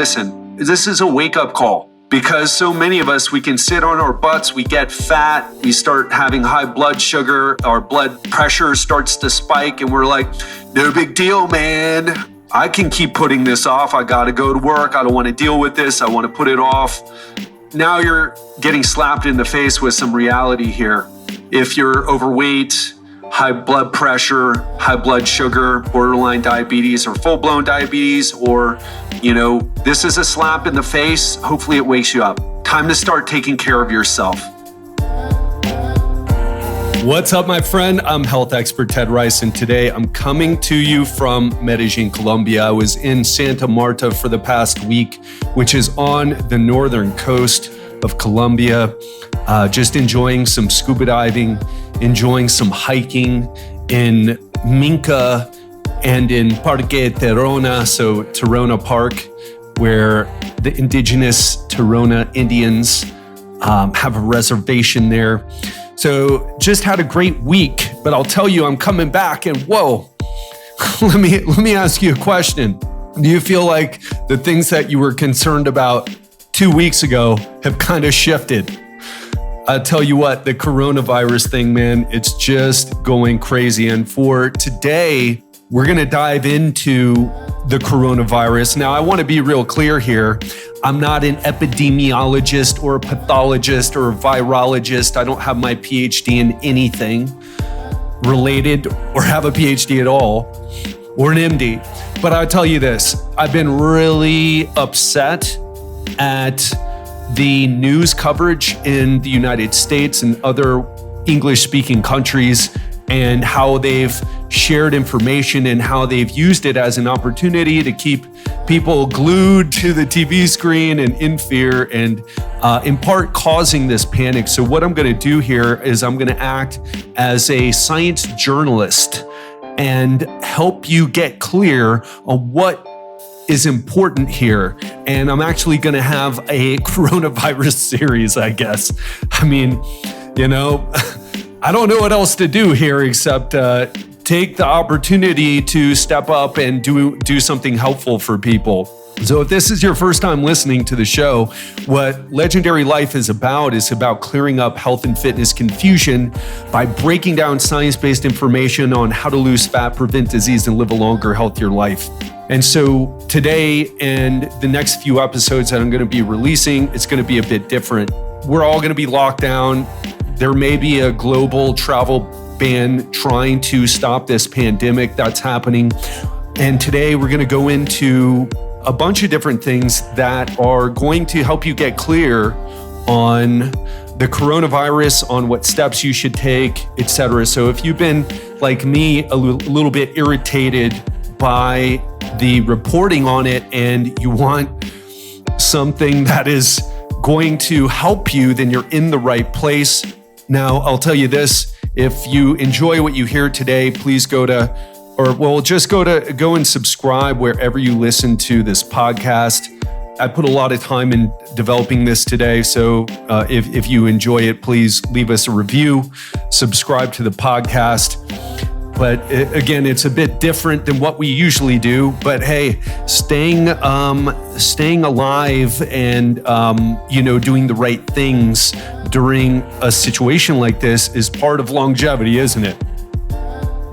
listen, this is a wake-up call. Because so many of us, we can sit on our butts, we get fat, we start having high blood sugar, our blood pressure starts to spike, and we're like, no big deal, man. I can keep putting this off. I gotta go to work. I don't wanna deal with this. I wanna put it off. Now you're getting slapped in the face with some reality here. If you're overweight, high blood pressure, high blood sugar, borderline diabetes, or full-blown diabetes, or, this is a slap in the face. Hopefully it wakes you up. Time to start taking care of yourself. What's up, my friend? I'm health expert Ted Ryce, and today I'm coming to you from Medellin, Colombia. I was in Santa Marta for the past week, which is on the northern coast of Colombia, just enjoying some scuba diving, enjoying some hiking in Minca and in Parque Tayrona, so Tayrona Park, where the indigenous Tayrona Indians have a reservation there. So just had a great week, but I'll tell you, I'm coming back and whoa, let me ask you a question. Do you feel like the things that you were concerned about 2 weeks ago have kind of shifted? I'll tell you what, the coronavirus thing, man, it's just going crazy. And for today, we're going to dive into the coronavirus. Now, I want to be real clear here. I'm not an epidemiologist or a pathologist or a virologist. I don't have my PhD in anything related or have a PhD at all or an MD. But I'll tell you this, I've been really upset at the news coverage in the United States and other English-speaking countries and how they've shared information and how they've used it as an opportunity to keep people glued to the TV screen and in fear and in part causing this panic. So what I'm gonna do here is I'm gonna act as a science journalist and help you get clear on what is important here. And I'm actually going to have a coronavirus series, I guess. I mean, I don't know what else to do here except take the opportunity to step up and do something helpful for people. So if this is your first time listening to the show, what Legendary Life is about clearing up health and fitness confusion by breaking down science-based information on how to lose fat, prevent disease, and live a longer, healthier life. And so today and the next few episodes that I'm going to be releasing, it's going to be a bit different. We're all going to be locked down. There may be a global travel ban trying to stop this pandemic that's happening. And today we're going to go into a bunch of different things that are going to help you get clear on the coronavirus, on what steps you should take, etc. So if you've been, like me, a little bit irritated by the reporting on it and you want something that is going to help you, then you're in the right place. Now, I'll tell you this, if you enjoy what you hear today, please go and subscribe wherever you listen to this podcast. I put a lot of time in developing this today. So if you enjoy it, please leave us a review, subscribe to the podcast. But again, it's a bit different than what we usually do. But hey, staying alive and doing the right things during a situation like this is part of longevity, isn't it?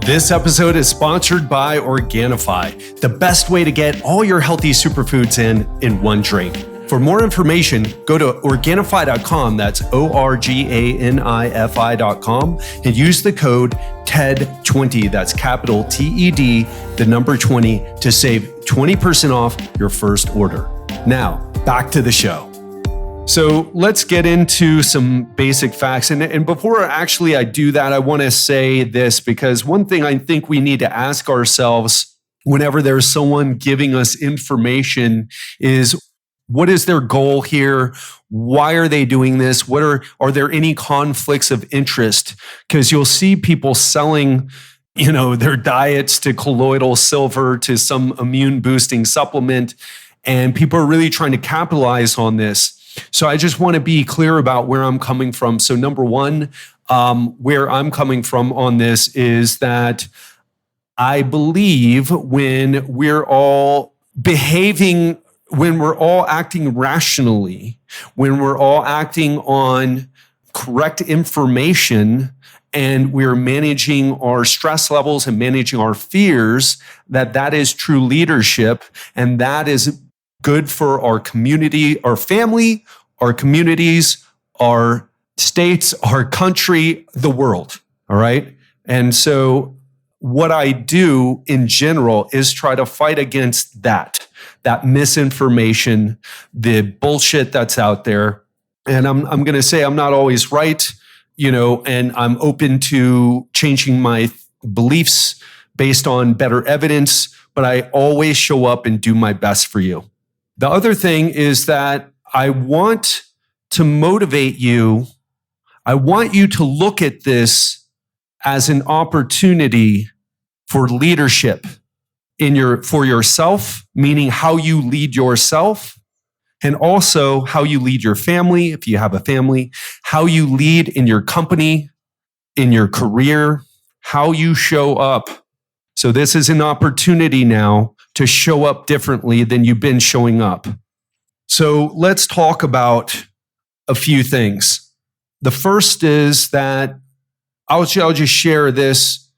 This episode is sponsored by Organifi, the best way to get all your healthy superfoods in one drink. For more information, go to Organifi.com, that's Organifi.com, and use the code TED20, that's capital TED, the number 20, to save 20% off your first order. Now, back to the show. So let's get into some basic facts. And before actually I do that, I want to say this, because one thing I think we need to ask ourselves whenever there's someone giving us information is, what is their goal here? Why are they doing this? Are there any conflicts of interest? Because you'll see people selling, their diets to colloidal silver, to some immune boosting supplement, and people are really trying to capitalize on this. So I just want to be clear about where I'm coming from. So number one, where I'm coming from on this is that I believe when we're all behaving when we're all acting rationally, when we're all acting on correct information, and we're managing our stress levels and managing our fears, that is true leadership. And that is good for our community, our family, our communities, our states, our country, the world. All right. And so what I do in general is try to fight against that misinformation, the bullshit that's out there. And I'm going to say I'm not always right, and I'm open to changing my beliefs based on better evidence, but I always show up and do my best for you. The other thing is that I want to motivate you. I want you to look at this as an opportunity for leadership for yourself, meaning how you lead yourself, and also how you lead your family, if you have a family, how you lead in your company, in your career, how you show up. So this is an opportunity now to show up differently than you've been showing up. So let's talk about a few things. The first is that I'll just share this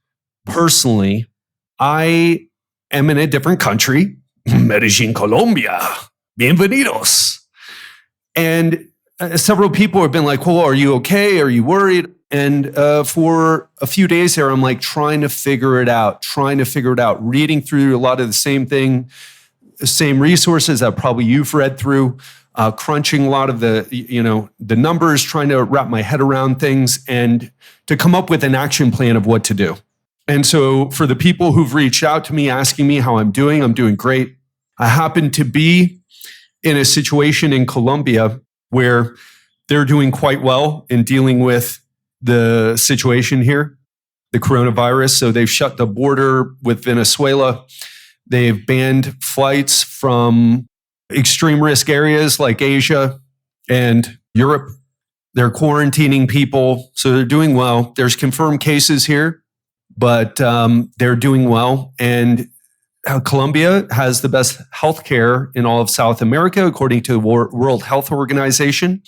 personally. I am in a different country, Medellin, Colombia. Bienvenidos. And several people have been like, well, are you okay? Are you worried? And for a few days there, I'm like trying to figure it out, reading through a lot of the same resources that probably you've read through, crunching a lot of the numbers, trying to wrap my head around things and to come up with an action plan of what to do. And so for the people who've reached out to me asking me how I'm doing great. I happen to be in a situation in Colombia where they're doing quite well in dealing with the situation here, the coronavirus. So they've shut the border with Venezuela. They've banned flights from extreme risk areas like Asia and Europe. They're quarantining people. So they're doing well. There's confirmed cases here, but they're doing well. And Colombia has the best healthcare in all of South America, according to the World Health Organization.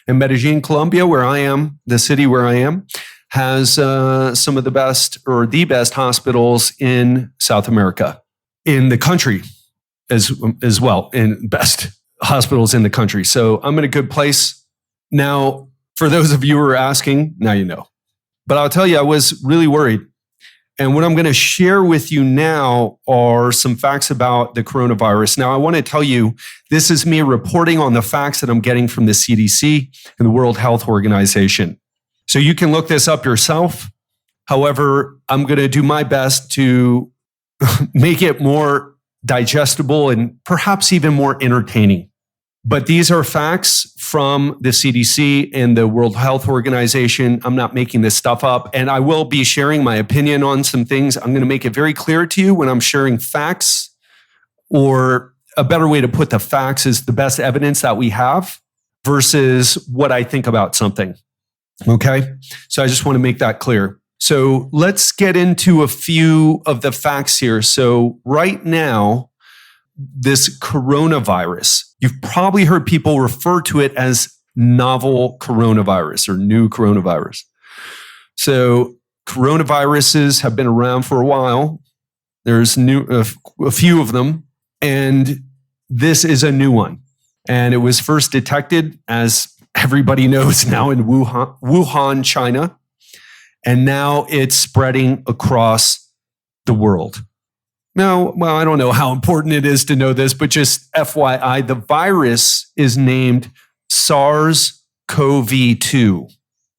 And Medellin, Colombia, where I am, the city where I am, has some of the best or the best hospitals in South America, in the country as well, in best hospitals in the country. So I'm in a good place. Now, for those of you who are asking, now you know. But I'll tell you, I was really worried. And what I'm going to share with you now are some facts about the coronavirus. Now, I want to tell you, this is me reporting on the facts that I'm getting from the CDC and the World Health Organization. So you can look this up yourself. However, I'm going to do my best to make it more digestible and perhaps even more entertaining. But these are facts from the CDC and the World Health Organization. I'm not making this stuff up. And I will be sharing my opinion on some things. I'm going to make it very clear to you when I'm sharing facts, or a better way to put the facts is the best evidence that we have versus what I think about something. Okay? So I just want to make that clear. So let's get into a few of the facts here. So right now, this coronavirus, you've probably heard people refer to it as novel coronavirus or new coronavirus. So coronaviruses have been around for a while. There's a few of them, and this is a new one. And it was first detected, as everybody knows now, in Wuhan, China. And now it's spreading across the world. Now, well, I don't know how important it is to know this, but just FYI, the virus is named SARS-CoV-2,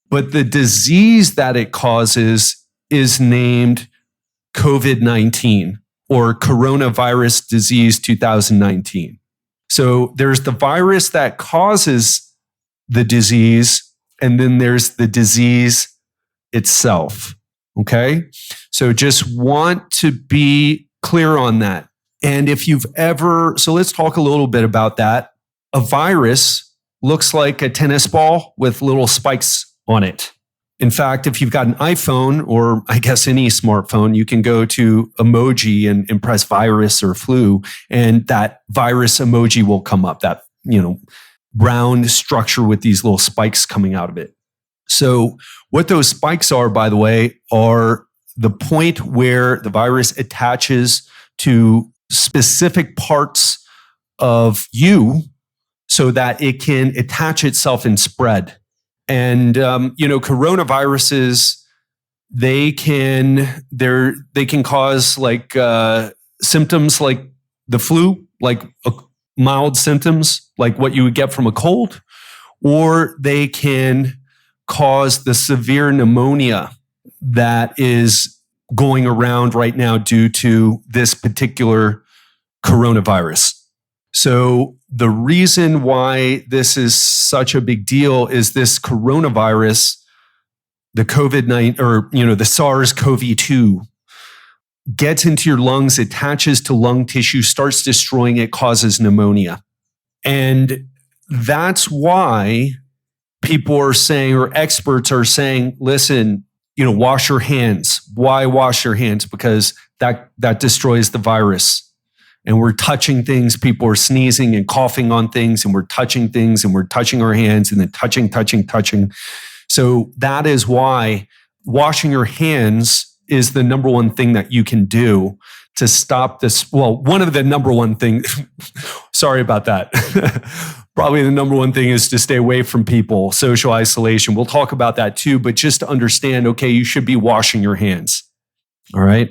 but the disease that it causes is named COVID-19 or Coronavirus Disease 2019. So there's the virus that causes the disease, and then there's the disease itself. Okay? So just want to be clear on that. And if you've so let's talk a little bit about that. A virus looks like a tennis ball with little spikes on it. In fact, if you've got an iPhone or I guess any smartphone, you can go to emoji and press virus or flu, and that virus emoji will come up, that, round structure with these little spikes coming out of it. So what those spikes are, by the way, are the point where the virus attaches to specific parts of you so that it can attach itself and spread. And, coronaviruses, they can cause like symptoms like the flu, like mild symptoms, like what you would get from a cold, or they can cause the severe pneumonia that is going around right now due to this particular coronavirus. So the reason why this is such a big deal is this coronavirus, the COVID-19, or, the SARS-CoV-2, gets into your lungs, attaches to lung tissue, starts destroying it, causes pneumonia. And that's why people are saying, or experts are saying, listen, wash your hands. Why wash your hands? Because that destroys the virus. And we're touching things. People are sneezing and coughing on things, and we're touching things, and we're touching our hands, and then touching. So that is why washing your hands is the number one thing that you can do to stop this. Well, one of the number one things, sorry about that. Probably the number one thing is to stay away from people, social isolation. We'll talk about that too, but just to understand, okay, you should be washing your hands. All right.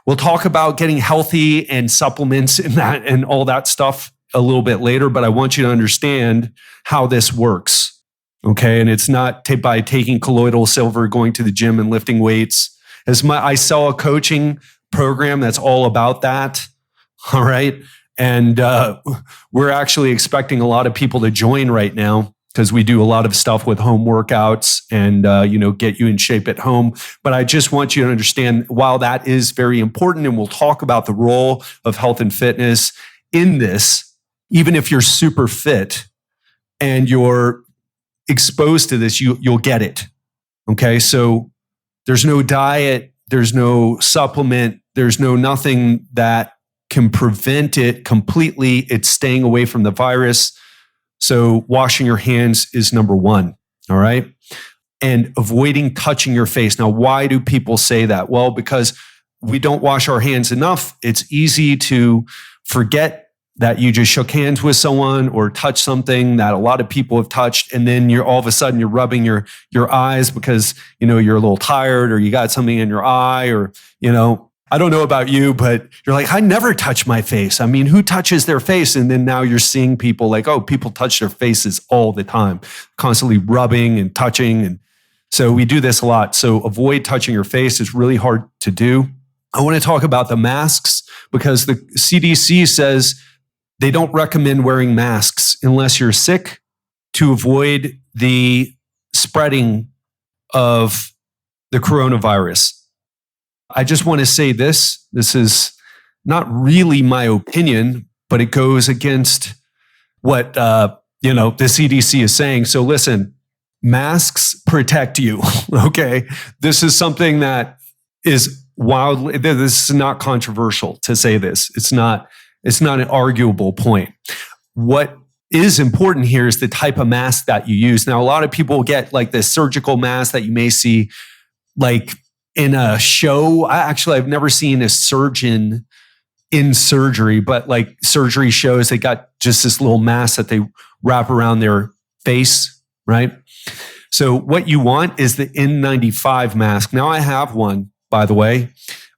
We'll talk about getting healthy and supplements and that and all that stuff a little bit later, but I want you to understand how this works. Okay. And it's not by taking colloidal silver, going to the gym and lifting weights. I sell a coaching program that's all about that. All right. And we're actually expecting a lot of people to join right now because we do a lot of stuff with home workouts and, get you in shape at home. But I just want you to understand, while that is very important, and we'll talk about the role of health and fitness in this, even if you're super fit and you're exposed to this, you'll get it. Okay. So there's no diet, there's no supplement, there's nothing that can prevent it completely. It's staying away from the virus. So washing your hands is number one. All right. And avoiding touching your face. Now, why do people say that? Well, because we don't wash our hands enough. It's easy to forget that you just shook hands with someone or touched something that a lot of people have touched. And then all of a sudden you're rubbing your eyes because, you're a little tired or you got something in your eye or, I don't know about you, but you're like, I never touch my face. I mean, who touches their face? And then now you're seeing people like, oh, people touch their faces all the time, constantly rubbing and touching. And so we do this a lot. So avoid touching your face. It's really hard to do. I want to talk about the masks because the CDC says they don't recommend wearing masks unless you're sick to avoid the spreading of the coronavirus. I just want to say this. This is not really my opinion, but it goes against what the CDC is saying. So listen, masks protect you. Okay, this is something that is wildly. This is not controversial to say this. It's not an arguable point. What is important here is the type of mask that you use. Now, a lot of people get like this surgical mask that you may see like in a show. I've never seen a surgeon in surgery, but like surgery shows, they got just this little mask that they wrap around their face, right? So what you want is the N95 mask. Now I have one, by the way,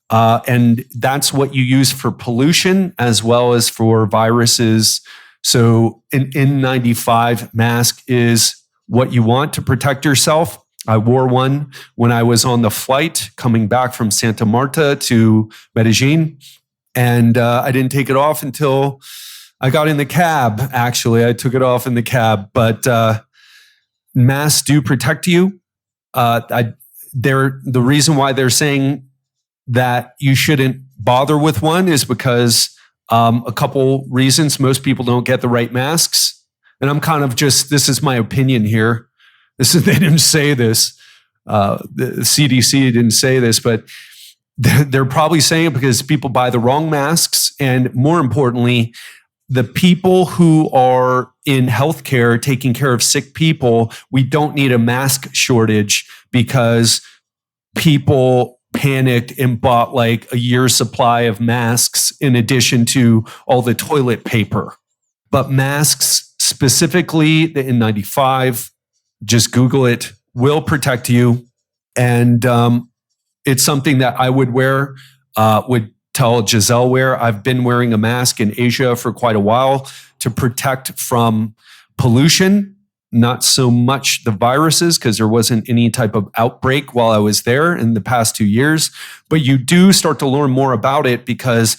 and that's what you use for pollution as well as for viruses. So an N95 mask is what you want to protect yourself. I wore one when I was on the flight coming back from Santa Marta to Medellin, and I didn't take it off until I got in the cab. Actually, I took it off in the cab, but masks do protect you. The reason why they're saying that you shouldn't bother with one is because a couple reasons. Most people don't get the right masks, and I'm kind of this is my opinion here. They didn't say this. the CDC didn't say this, but they're probably saying it because people buy the wrong masks. And more importantly, the people who are in healthcare taking care of sick people, we don't need a mask shortage because people panicked and bought like a year's supply of masks in addition to all the toilet paper. But masks, specifically the N95, just Google it, will protect you. And it's something that I would wear, would tell Giselle wear. I've been wearing a mask in Asia for quite a while to protect from pollution, not so much the viruses, because there wasn't any type of outbreak while I was there in the past 2 years. But you do start to learn more about it because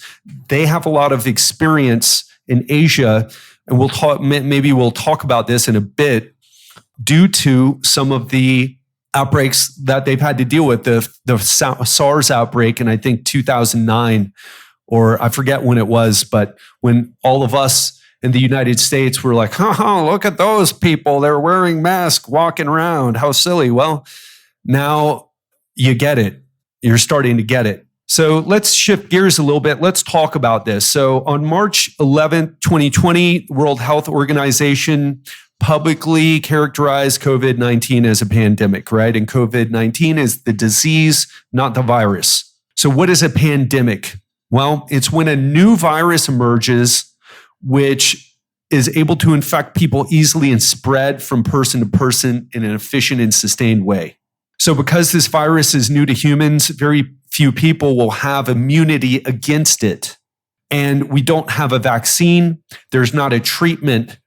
they have a lot of experience in Asia. And maybe we'll talk about this in a bit, due to some of the outbreaks that they've had to deal with, the SARS outbreak in, I think, 2009, or I forget when it was, but when all of us in the United States were like, look at those people, they're wearing masks, walking around, how silly. Well, now you get it. You're starting to get it. So let's shift gears a little bit. Let's talk about this. So on March 11th, 2020, World Health Organization publicly characterized COVID-19 as a pandemic, right? And COVID-19 is the disease, not the virus. So what is a pandemic? Well, it's when a new virus emerges, which is able to infect people easily and spread from person to person in an efficient and sustained way. So because this virus is new to humans, very few people will have immunity against it. And we don't have a vaccine. There's not a treatment,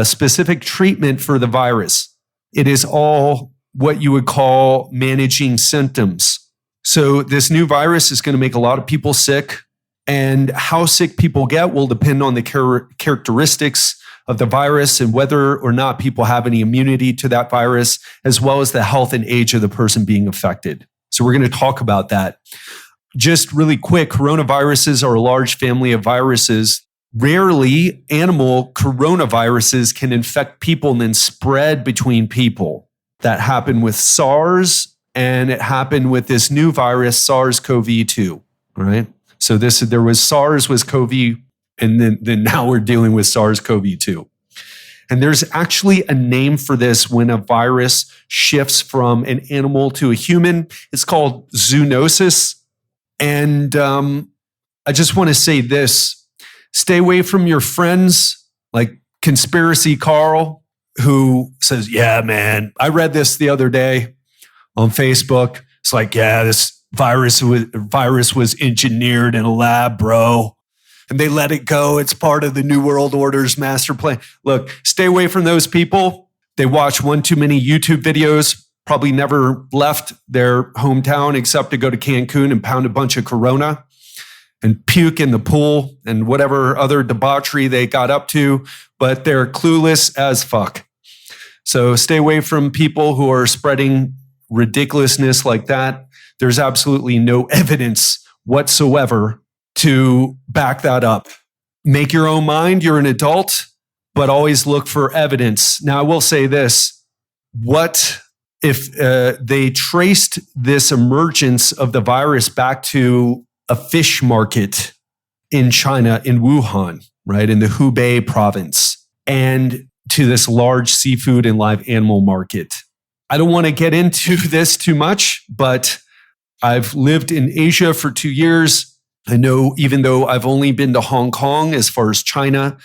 specific treatment for the virus. It is all what you would call managing symptoms. So this new virus is going to make a lot of people sick. And how sick people get will depend on the characteristics of the virus and whether or not people have any immunity to that virus, as well as the health and age of the person being affected. So we're going to talk about that. Just really quick, coronaviruses are a large family of viruses. Rarely, animal coronaviruses can infect people and then spread between people. That happened with SARS, and it happened with this new virus, SARS-CoV-2, right? So there was SARS was CoV, and then now we're dealing with SARS-CoV-2. And there's actually a name for this when a virus shifts from an animal to a human. It's called zoonosis. And I just want to say this. Stay away from your friends like Conspiracy Carl, who says, yeah, man, I read this the other day on Facebook. It's like, yeah, this virus was engineered in a lab, bro. And they let it go. It's part of the New World Order's master plan. Look, stay away from those people. They watch one too many YouTube videos, probably never left their hometown except to go to Cancun and pound a bunch of Corona and puke in the pool and whatever other debauchery they got up to, but they're clueless as fuck. So stay away from people who are spreading ridiculousness like that. There's absolutely no evidence whatsoever to back that up. Make your own mind. You're an adult, but always look for evidence. Now, I will say this. What if they traced this emergence of the virus back to a fish market in China, in Wuhan, right, in the Hubei province, and to this large seafood and live animal market? I don't want to get into this too much, but I've lived in Asia for 2 years. I know, even though I've only been to Hong Kong as far as China,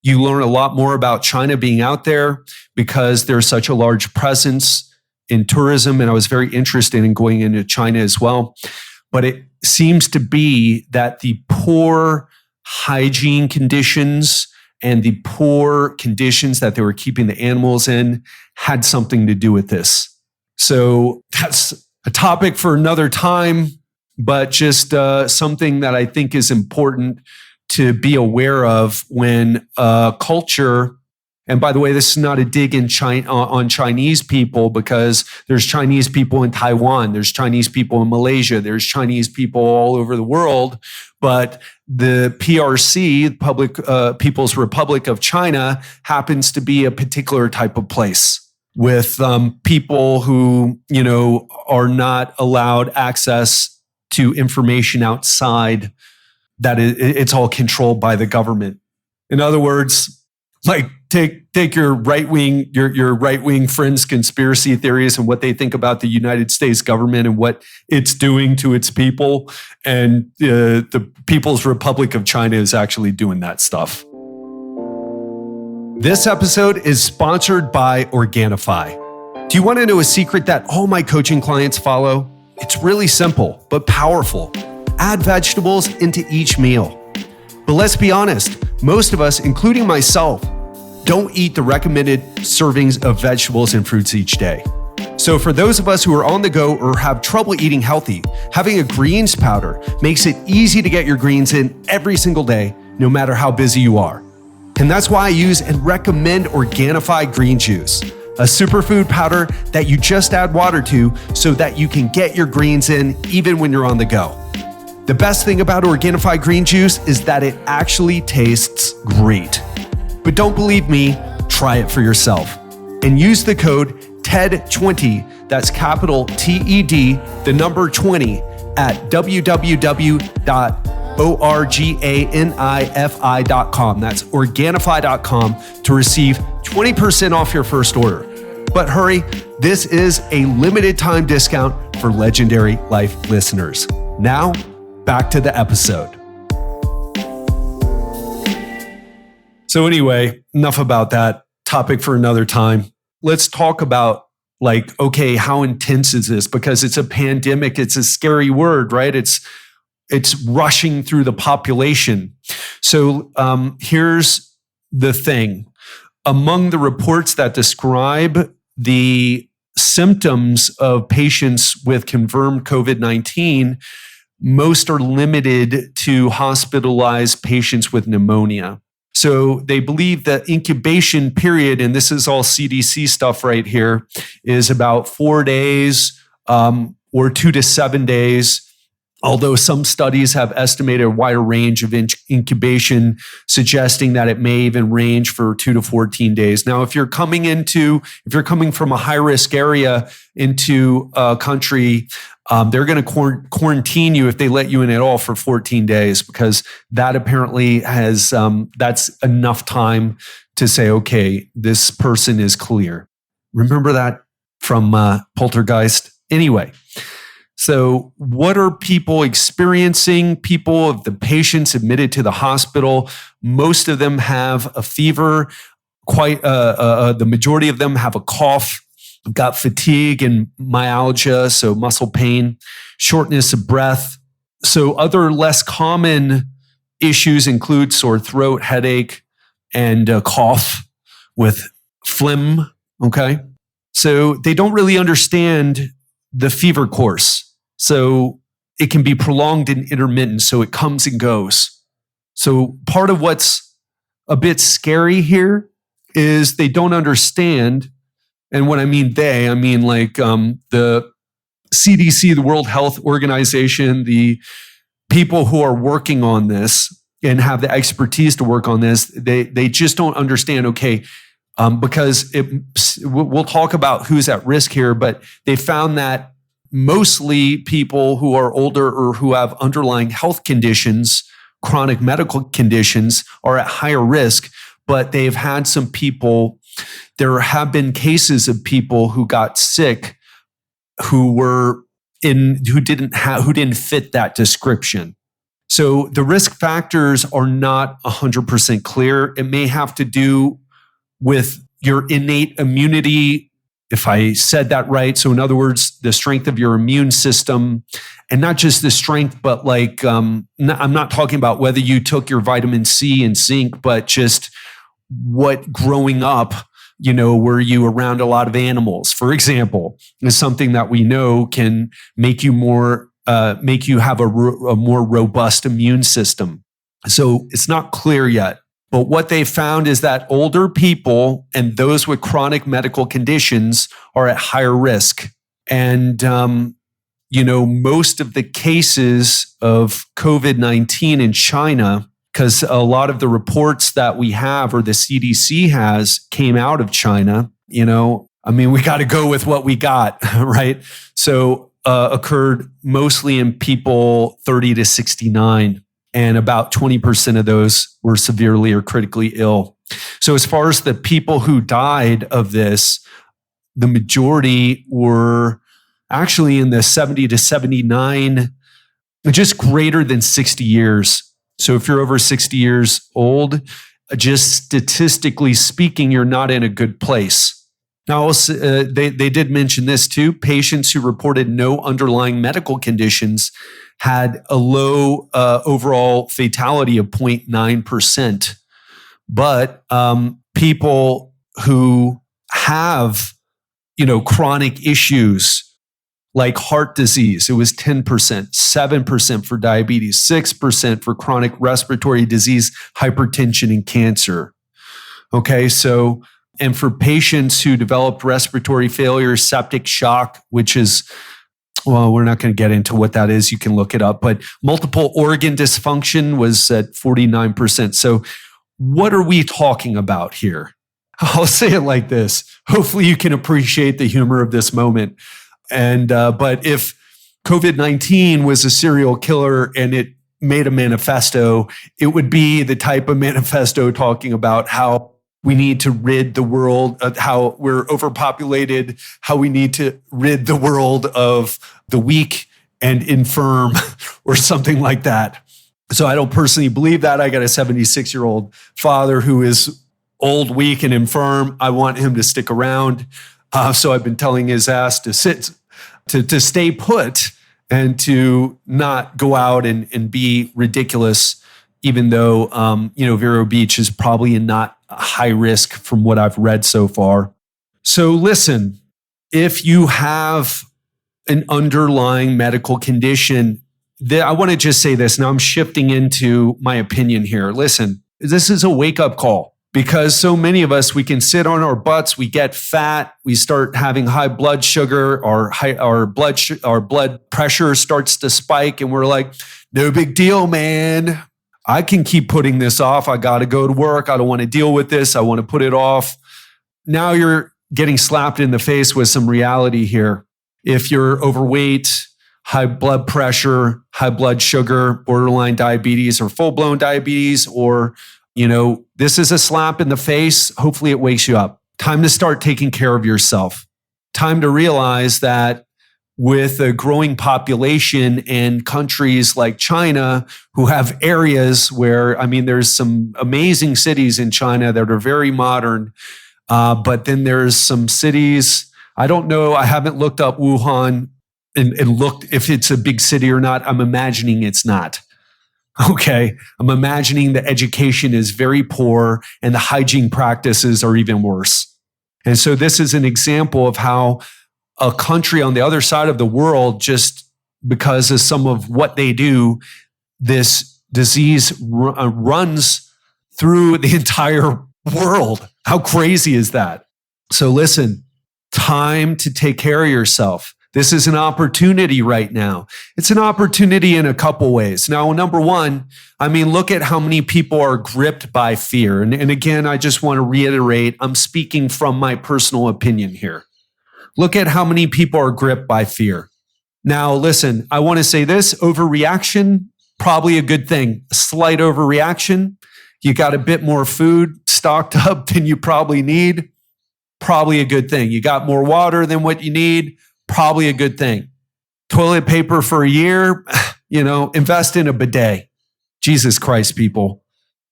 you learn a lot more about China being out there because there's such a large presence in tourism. And I was very interested in going into China as well. But it seems to be that the poor hygiene conditions and the poor conditions that they were keeping the animals in had something to do with this. So that's a topic for another time, but just something that I think is important to be aware of when culture, and by the way, this is not a dig in on Chinese people, because there's Chinese people in Taiwan, there's Chinese people in Malaysia, there's Chinese people all over the world, but the PRC, People's Republic of China, happens to be a particular type of place. with people who, are not allowed access to information outside that it's all controlled by the government. In other words, like take your right wing friends' conspiracy theories and what they think about the United States government and what it's doing to its people, and the People's Republic of China is actually doing that stuff. This episode is sponsored by Organifi. Do you want to know a secret that all my coaching clients follow? It's really simple, but powerful. Add vegetables into each meal. But let's be honest, most of us, including myself, don't eat the recommended servings of vegetables and fruits each day. So for those of us who are on the go or have trouble eating healthy, having a greens powder makes it easy to get your greens in every single day, no matter how busy you are. And that's why I use and recommend Organifi Green Juice, a superfood powder that you just add water to so that you can get your greens in even when you're on the go. The best thing about Organifi Green Juice is that it actually tastes great. But don't believe me, try it for yourself. And use the code TED20, that's capital TED, the number 20, at www.organifi.com. That's Organifi.com to receive 20% off your first order. But hurry, this is a limited time discount for Legendary Life listeners. Now, back to the episode. So anyway, enough about that topic for another time. Let's talk about okay, how intense is this? Because it's a pandemic. It's a scary word, right? It's rushing through the population. So here's the thing. Among the reports that describe the symptoms of patients with confirmed COVID-19, most are limited to hospitalized patients with pneumonia. So they believe the incubation period, and this is all CDC stuff right here, is about 4 days or 2 to 7 days. Although some studies have estimated a wider range of incubation, suggesting that it may even range for 2 to 14 days. Now, if you're coming from a high-risk area into a country, they're going to quarantine you if they let you in at all for 14 days, because that apparently has, that's enough time to say, okay, this person is clear. Remember that from Poltergeist? Anyway. So what are people experiencing? The patients admitted to the hospital, most of them have a fever. The majority of them have a cough, got fatigue and myalgia, so muscle pain, shortness of breath. So other less common issues include sore throat, headache, and cough with phlegm, okay? So they don't really understand the fever course. So it can be prolonged and intermittent, so it comes and goes. So part of what's a bit scary here is they don't understand, and when I mean they, I mean the CDC, the World Health Organization, the people who are working on this and have the expertise to work on this, they just don't understand, okay, because we'll talk about who's at risk here, but they found that mostly people who are older or who have underlying health conditions, chronic medical conditions, are at higher risk. But they've had some people, there have been cases of people who got sick who didn't fit that description. So the risk factors are not 100% clear. It may have to do with your innate immunity, if I said that right. So in other words, the strength of your immune system, and not just the strength, but I'm not talking about whether you took your vitamin C and zinc, but just what growing up, were you around a lot of animals, for example, is something that we know can make you have a more robust immune system. So it's not clear yet. But what they found is that older people and those with chronic medical conditions are at higher risk. And, most of the cases of COVID-19 in China, because a lot of the reports that we have or the CDC has came out of China, I mean, we got to go with what we got, right? So occurred mostly in people 30 to 69, and about 20% of those were severely or critically ill. So as far as the people who died of this, the majority were actually in the 70 to 79, just greater than 60 years. So if you're over 60 years old, just statistically speaking, you're not in a good place. Now, they did mention this too. Patients who reported no underlying medical conditions had a low overall fatality of 0.9%. But people who have, chronic issues like heart disease, it was 10%, 7% for diabetes, 6% for chronic respiratory disease, hypertension, and cancer. Okay, so, and for patients who developed respiratory failure, septic shock, which is, well, we're not going to get into what that is. You can look it up. But multiple organ dysfunction was at 49%. So what are we talking about here? I'll say it like this. Hopefully you can appreciate the humor of this moment. And but if COVID-19 was a serial killer and it made a manifesto, it would be the type of manifesto talking about how we need to rid the world of how we're overpopulated, how we need to rid the world of the weak and infirm or something like that. So I don't personally believe that. I got a 76-year-old father who is old, weak, and infirm. I want him to stick around. So I've been telling his ass to to stay put and to not go out and be ridiculous, even though, Vero Beach is probably not high risk from what I've read so far. So listen, if you have an underlying medical condition, I want to just say this. Now I'm shifting into my opinion here. Listen, this is a wake-up call. Because so many of us, we can sit on our butts, we get fat, we start having high blood sugar, our blood pressure starts to spike, and we're like, no big deal, man. I can keep putting this off. I got to go to work. I don't want to deal with this. I want to put it off. Now you're getting slapped in the face with some reality here. If you're overweight, high blood pressure, high blood sugar, borderline diabetes, or full-blown diabetes, or this is a slap in the face. Hopefully it wakes you up. Time to start taking care of yourself. Time to realize that with a growing population in countries like China, who have areas where, there's some amazing cities in China that are very modern. But then there's some cities, I don't know, I haven't looked up Wuhan and looked if it's a big city or not. I'm imagining it's not. Okay, I'm imagining the education is very poor and the hygiene practices are even worse. And so this is an example of how a country on the other side of the world, just because of some of what they do, this disease runs through the entire world. How crazy is that? So listen, time to take care of yourself. This is an opportunity right now. It's an opportunity in a couple ways. Now, number one, look at how many people are gripped by fear. And again, I just want to reiterate, I'm speaking from my personal opinion here. Look at how many people are gripped by fear. Now, listen, I want to say this, overreaction, probably a good thing. A slight overreaction. You got a bit more food stocked up than you probably need. Probably a good thing. You got more water than what you need. Probably a good thing. Toilet paper for a year, invest in a bidet. Jesus Christ, people.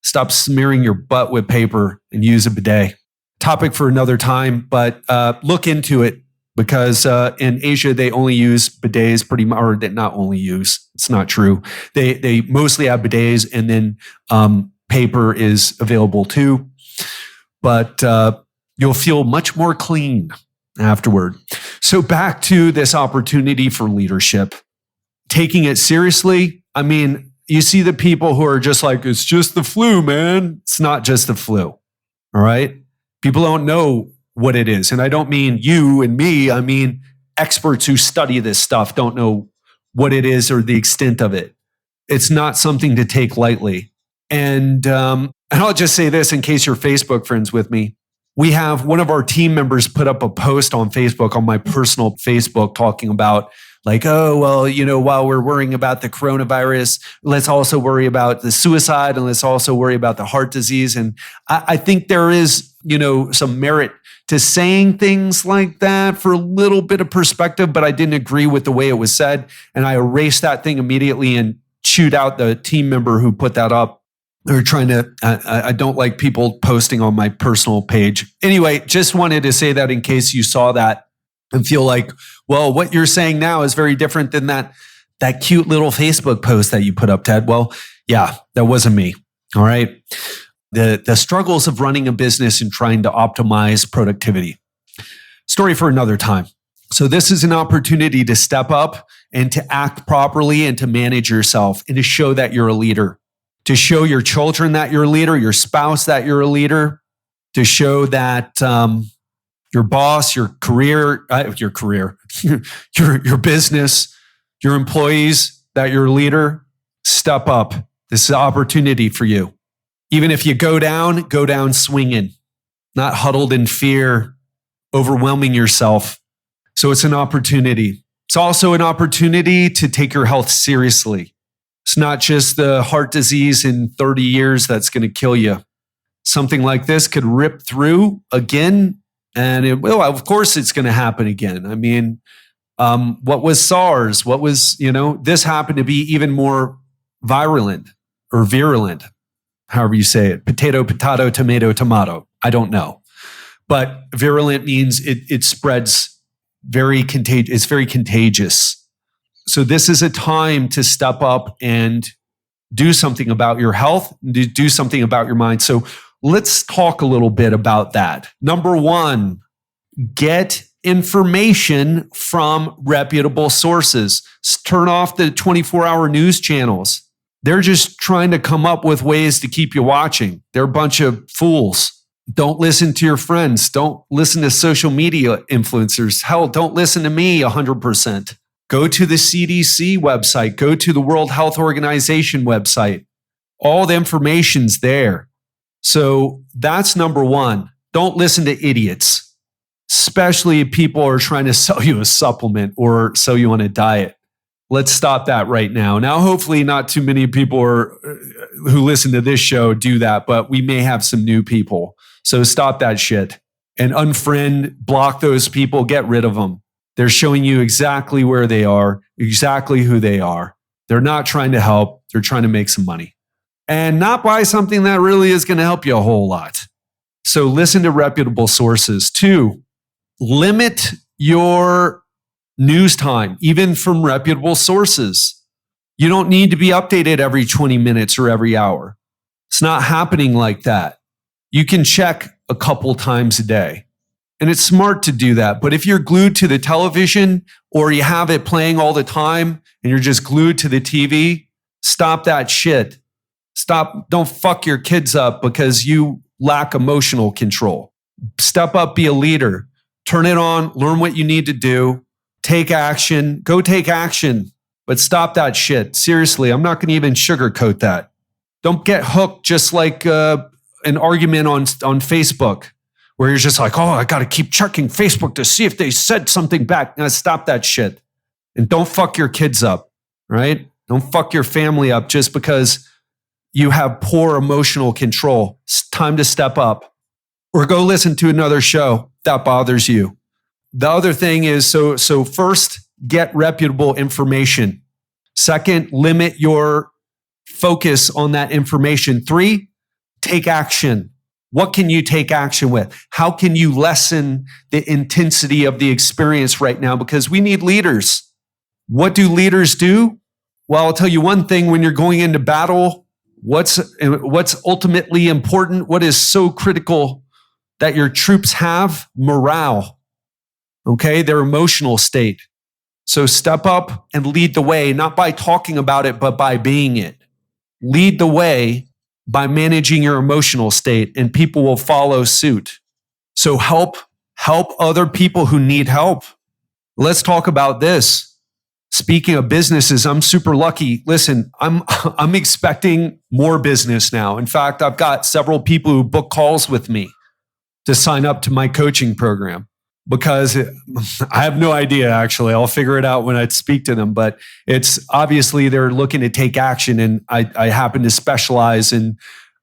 Stop smearing your butt with paper and use a bidet. Topic for another time, but look into it because in Asia, they only use bidets pretty much, or they not only use, it's not true. They mostly have bidets and then paper is available too. But you'll feel much more clean afterward. So back to this opportunity for leadership, taking it seriously. You see the people who are just like, it's just the flu, man. It's not just the flu. All right. People don't know what it is. And I don't mean you and me. Experts who study this stuff don't know what it is or the extent of it. It's not something to take lightly. And I'll just say this in case you're Facebook friends with me. We have one of our team members put up a post on Facebook, on my personal Facebook, talking about like, oh, well, while we're worrying about the coronavirus, let's also worry about the suicide and let's also worry about the heart disease. And I think there is, some merit to saying things like that for a little bit of perspective, but I didn't agree with the way it was said. And I erased that thing immediately and chewed out the team member who put that up. They're trying to, I don't like people posting on my personal page. Anyway, just wanted to say that in case you saw that and feel like, well, what you're saying now is very different than that cute little Facebook post that you put up, Ted. Well, yeah, that wasn't me. All right. The struggles of running a business and trying to optimize productivity. Story for another time. So this is an opportunity to step up and to act properly and to manage yourself and to show that you're a leader. To show your children that you're a leader, your spouse that you're a leader, to show that your boss, your business, your employees, that you're a leader. Step up. This is an opportunity for you. Even if you go down swinging, not huddled in fear, overwhelming yourself. So it's an opportunity. It's also an opportunity to take your health seriously. It's not just the heart disease in 30 years that's going to kill you. Something like this could rip through again, and it will. Of course, it's going to happen again. I mean, what was SARS? What was, this happened to be even more virulent or virulent, however you say it. Potato, potato, tomato, tomato. I don't know. But virulent means it spreads very contagious. It's very contagious. So this is a time to step up and do something about your health, do something about your mind. So let's talk a little bit about that. Number one, get information from reputable sources. Turn off the 24-hour news channels. They're just trying to come up with ways to keep you watching. They're a bunch of fools. Don't listen to your friends. Don't listen to social media influencers. Hell, don't listen to me 100%. Go to the CDC website. Go to the World Health Organization website. All the information's there. So that's number one. Don't listen to idiots, especially if people are trying to sell you a supplement or sell you on a diet. Let's stop that right now. Now, hopefully not too many people who listen to this show do that, but we may have some new people. So stop that shit and unfriend, block those people, get rid of them. They're showing you exactly where they are, exactly who they are. They're not trying to help. They're trying to make some money and not buy something that really is going to help you a whole lot. So listen to reputable sources. 2, limit your news time, even from reputable sources. You don't need to be updated every 20 minutes or every hour. It's not happening like that. You can check a couple times a day. And it's smart to do that. But if you're glued to the television or you have it playing all the time and you're just glued to the TV, stop that shit. Stop. Don't fuck your kids up because you lack emotional control. Step up, be a leader. Turn it on, learn what you need to do, take action, go take action, but stop that shit. Seriously, I'm not going to even sugarcoat that. Don't get hooked just like an argument on Facebook. Where you're just like, oh, I got to keep checking Facebook to see if they said something back. Now stop that shit. And don't fuck your kids up, right? Don't fuck your family up just because you have poor emotional control. It's time to step up. Or go listen to another show that bothers you. The other thing is, so first, get reputable information. Second, limit your focus on that information. 3, take action. What can you take action with? How can you lessen the intensity of the experience right now? Because we need leaders. What do leaders do? Well, I'll tell you one thing. When you're going into battle, what's ultimately important, what is so critical that your troops have? Morale. Okay, their emotional state. So step up and lead the way, not by talking about it, but by being it. Lead the way by managing your emotional state, and people will follow suit. So help other people who need help. Let's talk about this. Speaking of businesses, I'm super lucky. Listen, I'm expecting more business now. In fact, I've got several people who book calls with me. to sign up to my coaching program? Because I have no idea, actually. I'll figure it out when I speak to them. But it's obviously they're looking to take action. And I happen to specialize in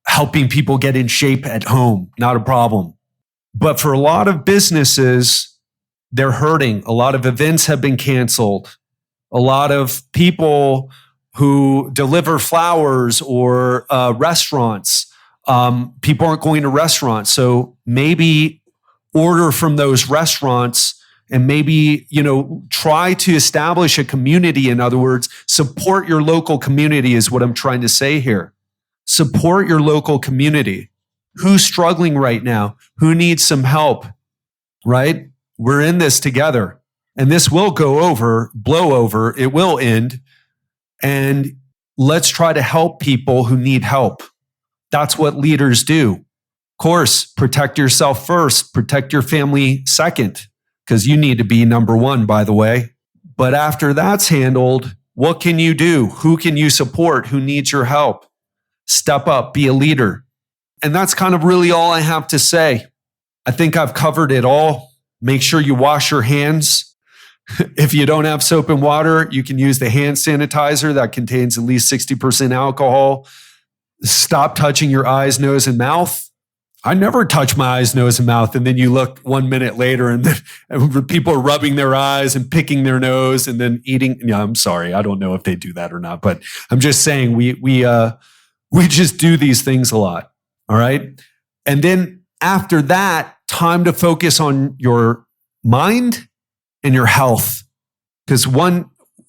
helping people get in shape at home. Not a problem. But for a lot of businesses, they're hurting. A lot of events have been canceled. A lot of people who deliver flowers or restaurants, people aren't going to restaurants. So maybe order from those restaurants and maybe, try to establish a community. In other words, support your local community is what I'm trying to say here. Support your local community. Who's struggling right now? Who needs some help? Right? We're in this together, and this will blow over. It will end. And let's try to help people who need help. That's what leaders do. Of course, protect yourself first, protect your family second, because you need to be number one, by the way. But after that's handled, what can you do? Who can you support? Who needs your help? Step up, be a leader. And that's kind of really all I have to say. I think I've covered it all. Make sure you wash your hands. If you don't have soap and water, you can use the hand sanitizer that contains at least 60% alcohol. Stop touching your eyes, nose, and mouth. I never touch my eyes, nose, and mouth. And then you look 1 minute later and then people are rubbing their eyes and picking their nose and then eating. Yeah, I'm sorry. I don't know if they do that or not, but I'm just saying we just do these things a lot. All right. And then after that, time to focus on your mind and your health. Because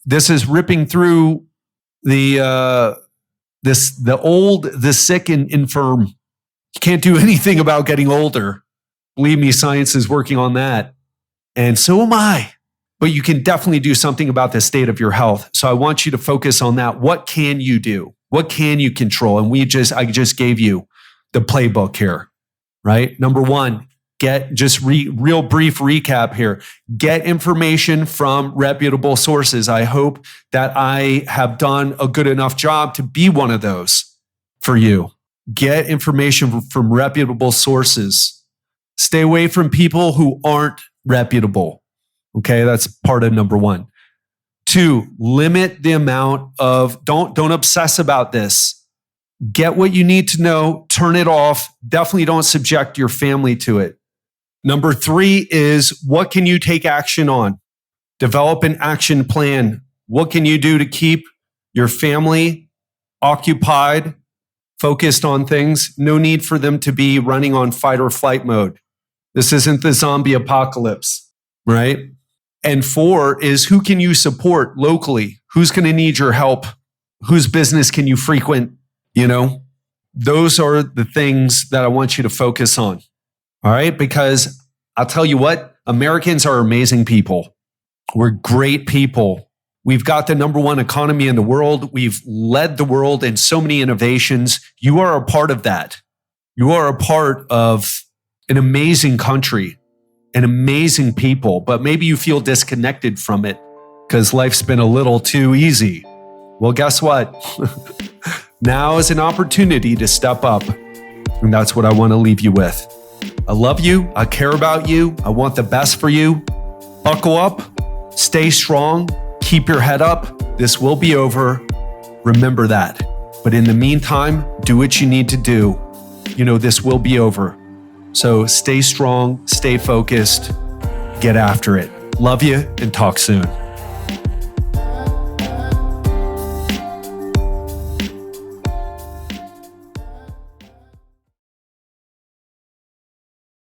this is ripping through the old, the sick and infirm. You can't do anything about getting older. Believe me, science is working on that. And so am I. But you can definitely do something about the state of your health. So I want you to focus on that. What can you do? What can you control? And I just gave you the playbook here, right? Number one, real brief recap here. Get information from reputable sources. I hope that I have done a good enough job to be one of those for you. Get information from reputable sources. Stay away from people who aren't reputable. Okay, that's part of number one. 2, limit the amount of, don't obsess about this. Get what you need to know, turn it off. Definitely don't subject your family to it. Number 3 is, what can you take action on? Develop an action plan. What can you do to keep your family occupied, focused on things? No need for them to be running on fight or flight mode. This isn't the zombie apocalypse, right? And 4 is, who can you support locally? Who's going to need your help? Whose business can you frequent? Those are the things that I want you to focus on. All right? Because I'll tell you what, Americans are amazing people. We're great people. We've got the number one economy in the world. We've led the world in so many innovations. You are a part of that. You are a part of an amazing country, an amazing people, but maybe you feel disconnected from it because life's been a little too easy. Well, guess what? Now is an opportunity to step up. And that's what I want to leave you with. I love you. I care about you. I want the best for you. Buckle up. Stay strong. Keep your head up. This will be over. Remember that. But in the meantime, do what you need to do. This will be over. So stay strong, stay focused, get after it. Love you and talk soon.